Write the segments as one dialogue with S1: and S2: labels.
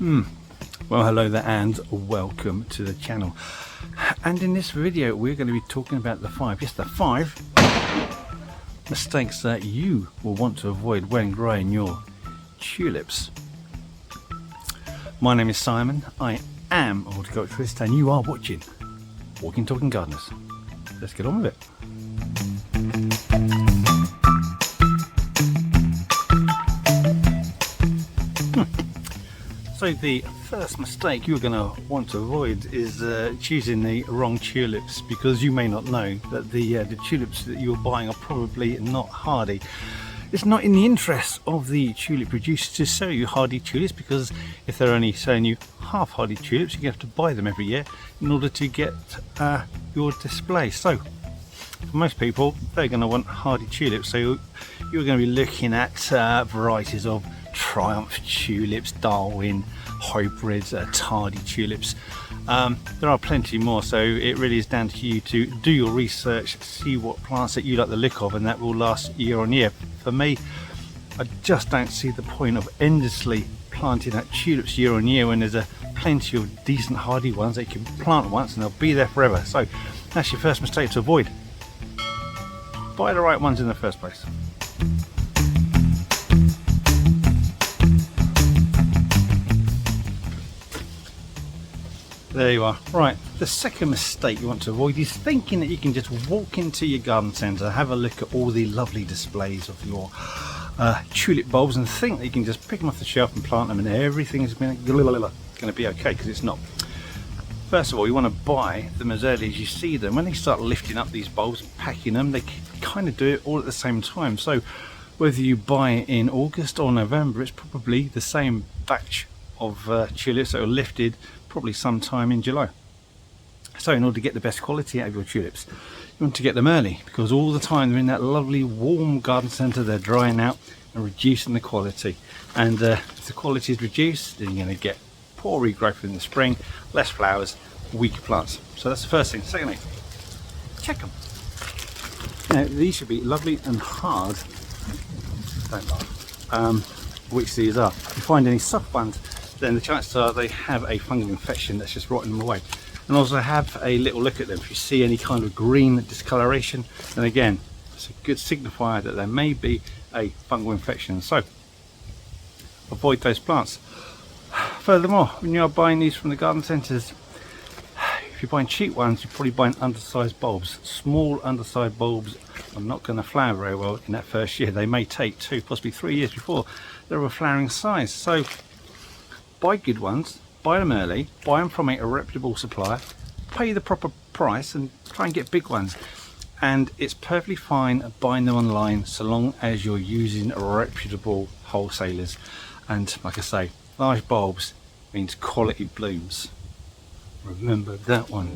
S1: Well, hello there and welcome to the channel. And in this video we're going to be talking about the five mistakes that you will want to avoid when growing your tulips. My name is Simon, I am a horticulturist, and you are watching Walking Talking Gardeners. Let's get on with it. So the first mistake you're going to want to avoid is choosing the wrong tulips, because you may not know that the tulips that you're buying are probably not hardy. It's not in the interest of the tulip producer to sell you hardy tulips, because if they're only selling you half hardy tulips, you have to buy them every year in order to get your display. So for most people, they're going to want hardy tulips, so you're going to be looking at varieties of Triumph tulips, Darwin hybrids, tardy tulips. There are plenty more, so it really is down to you to do your research, see what plants that you like the look of, and that will last year on year. For me, I just don't see the point of endlessly planting out tulips year on year when there's plenty of decent hardy ones that you can plant once and they'll be there forever. So that's your first mistake to avoid. Buy the right ones in the first place. There you are. Right, the second mistake you want to avoid is thinking that you can just walk into your garden centre, have a look at all the lovely displays of your tulip bulbs, and think that you can just pick them off the shelf and plant them and everything is going to be okay, because it's not. First of all, you want to buy them as early as you see them. When they start lifting up these bulbs and packing them, they kind of do it all at the same time. So whether you buy it in August or November, it's probably the same batch of tulips that are lifted probably sometime in July. So in order to get the best quality out of your tulips, you want to get them early, because all the time they're in that lovely warm garden centre, they're drying out and reducing the quality. And if the quality is reduced, then you're going to get poor regrowth in the spring, less flowers, weaker plants. So that's the first thing. Secondly, check them. Now these should be lovely and hard, don't laugh, which these are. If you find any soft ones, then the chances are they have a fungal infection that's just rotting them away. And also have a little look at them. If you see any kind of green discoloration, then again, it's a good signifier that there may be a fungal infection. So avoid those plants. Furthermore, when you are buying these from the garden centres, if you're buying cheap ones, you're probably buying undersized bulbs. Small undersized bulbs are not going to flower very well in that first year. They may take 2, possibly 3 years before they're of a flowering size. So buy good ones, buy them early, buy them from a reputable supplier, pay the proper price and try and get big ones. And it's perfectly fine buying them online so long as you're using reputable wholesalers. And like I say, large bulbs means quality blooms. Remember that one.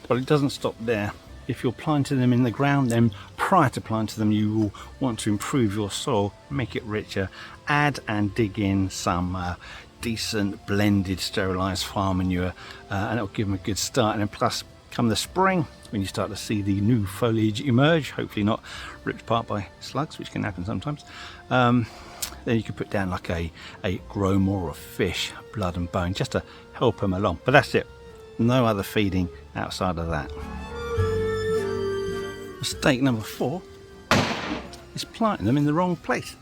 S1: But it doesn't stop there. If you're planting them in the ground, then prior to planting them you will want to improve your soil, make it richer, add and dig in some decent blended sterilised farm manure, and it'll give them a good start. And then plus, come the spring, when you start to see the new foliage emerge, hopefully not ripped apart by slugs, which can happen sometimes, then you can put down like a groma or a fish, blood and bone, just to help them along. But that's it, no other feeding outside of that. Mistake number 4 is planting them in the wrong place.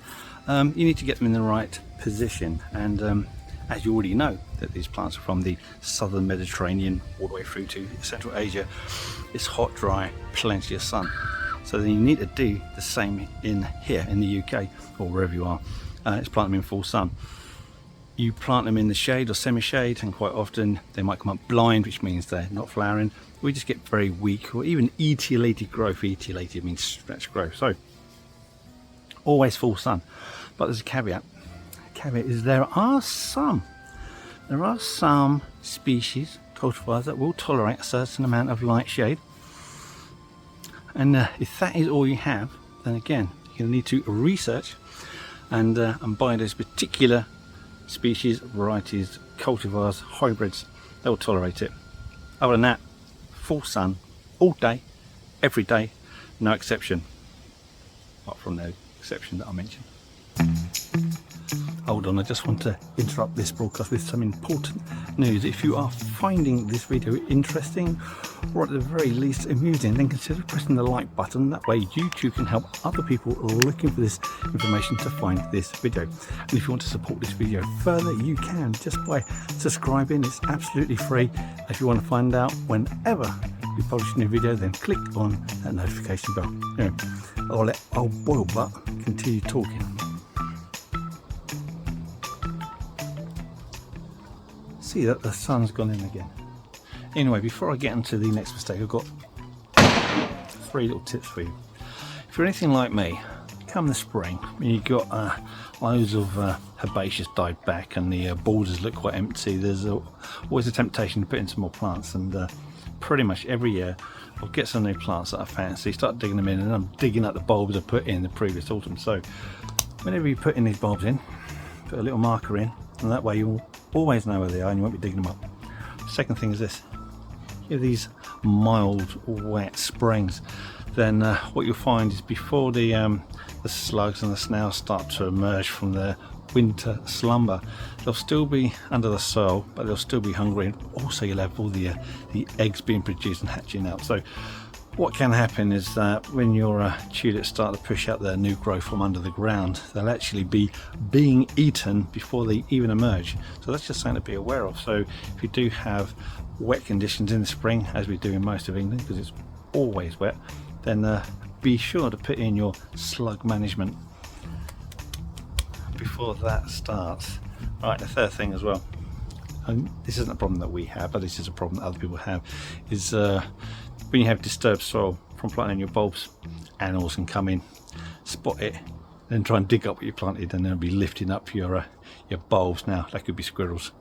S1: You need to get them in the right position, and as you already know that these plants are from the southern Mediterranean all the way through to Central Asia, it's hot, dry, plenty of sun. So then you need to do the same in here in the UK or wherever you are. It's plant them in full sun. You plant them in the shade or semi-shade, and quite often they might come up blind, which means they're not flowering. We just get very weak or even etiolated growth. Etiolated means stretched growth. So always full sun. But there's a caveat. The caveat is there are some species, cultivars, that will tolerate a certain amount of light shade. And if that is all you have, then again you're going to need to research and buy those particular species, varieties, cultivars, hybrids that will tolerate it. Other than that, full sun all day, every day, no exception, apart from the exception that I mentioned. Hold on, I just want to interrupt this broadcast with some important news. If you are finding this video interesting, or at the very least amusing, then consider pressing the like button. That way YouTube can help other people looking for this information to find this video. And if you want to support this video further, you can just by subscribing. It's absolutely free. If you want to find out whenever we publish a new video, then click on that notification bell. Anyway, I'll let old Boil Butt continue talking. See that the sun's gone in again. Anyway, before I get into the next mistake, I've got 3 little tips for you. If you're anything like me, come the spring, when you've got loads of herbaceous died back and the borders look quite empty, there's always a temptation to put in some more plants, and pretty much every year I'll get some new plants that I fancy, start digging them in, and I'm digging up the bulbs I put in the previous autumn. So whenever you put in these bulbs in, put a little marker in, and that way you'll always know where they are and you won't be digging them up. Second thing is this: give these mild wet springs, then what you'll find is before the slugs and the snails start to emerge from their winter slumber, they'll still be under the soil, but they'll still be hungry, and also you'll have all the eggs being produced and hatching out. So what can happen is that when your tulips start to push out their new growth from under the ground, they'll actually be being eaten before they even emerge. So that's just something to be aware of. So if you do have wet conditions in the spring, as we do in most of England because it's always wet, then be sure to put in your slug management before that starts. Right, the third thing as well, and this isn't a problem that we have, but this is a problem that other people have, is when you have disturbed soil from planting your bulbs, animals can come in, spot it, then try and dig up what you planted, and they'll be lifting up your bulbs. Now that could be squirrels,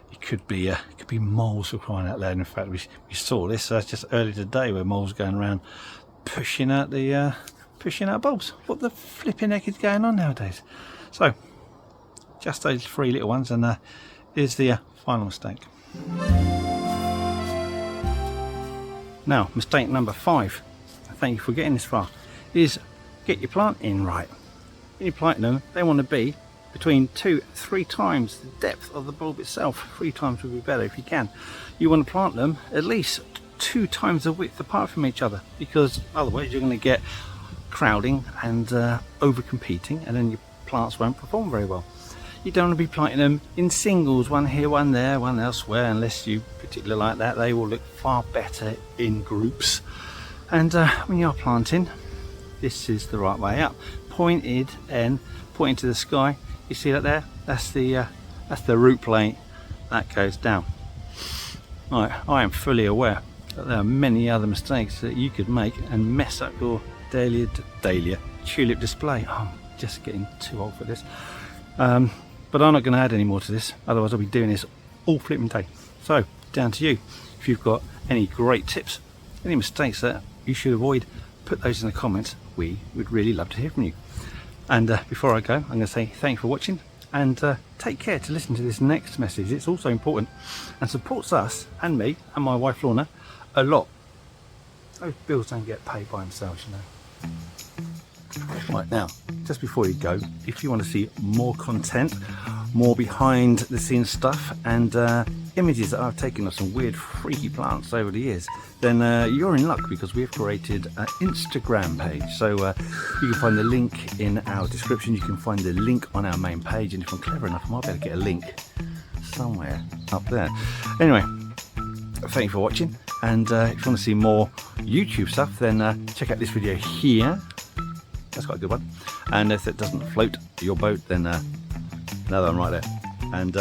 S1: it could be moles, for crying out loud. In fact, we saw this just earlier today, where moles going around pushing out bulbs. What the flipping heck is going on nowadays? So just those 3 little ones, and here's the final mistake. Now, mistake number 5, thank you for getting this far, is get your planting right. When you're planting them, they want to be between 2-3 times the depth of the bulb itself. 3 times would be better if you can. You want to plant them at least 2 times the width apart from each other, because otherwise you're going to get crowding and over competing, and then your plants won't perform very well. You don't want to be planting them in singles, one here, one there, one elsewhere, unless you particularly like that. They will look far better in groups. And when you're planting, this is the right way up, pointed and pointing to the sky. You see that there? That's the root plate that goes down. Right, I am fully aware that there are many other mistakes that you could make and mess up your dahlia tulip display. Oh, I'm just getting too old for this. But I'm not going to add any more to this, otherwise I'll be doing this all flipping day. So down to you. If you've got any great tips, any mistakes that you should avoid, put those in the comments. We would really love to hear from you. And before I go, I'm going to say thank you for watching, and take care to listen to this next message. It's also important and supports us and me and my wife Lorna a lot. Those bills don't get paid by themselves, you know. Right, now, just before you go, if you want to see more content, more behind the scenes stuff, and images that I've taken of some weird freaky plants over the years, then you're in luck, because we've created an Instagram page. So you can find the link in our description, you can find the link on our main page, and if I'm clever enough, I might be able to get a link somewhere up there. Anyway, thank you for watching, and if you want to see more YouTube stuff, then check out this video here. That's quite a good one. And if it doesn't float your boat, then another one right there. And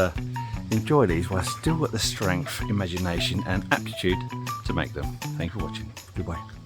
S1: enjoy these while still got the strength, imagination and aptitude to make them. Thank you for watching. Goodbye.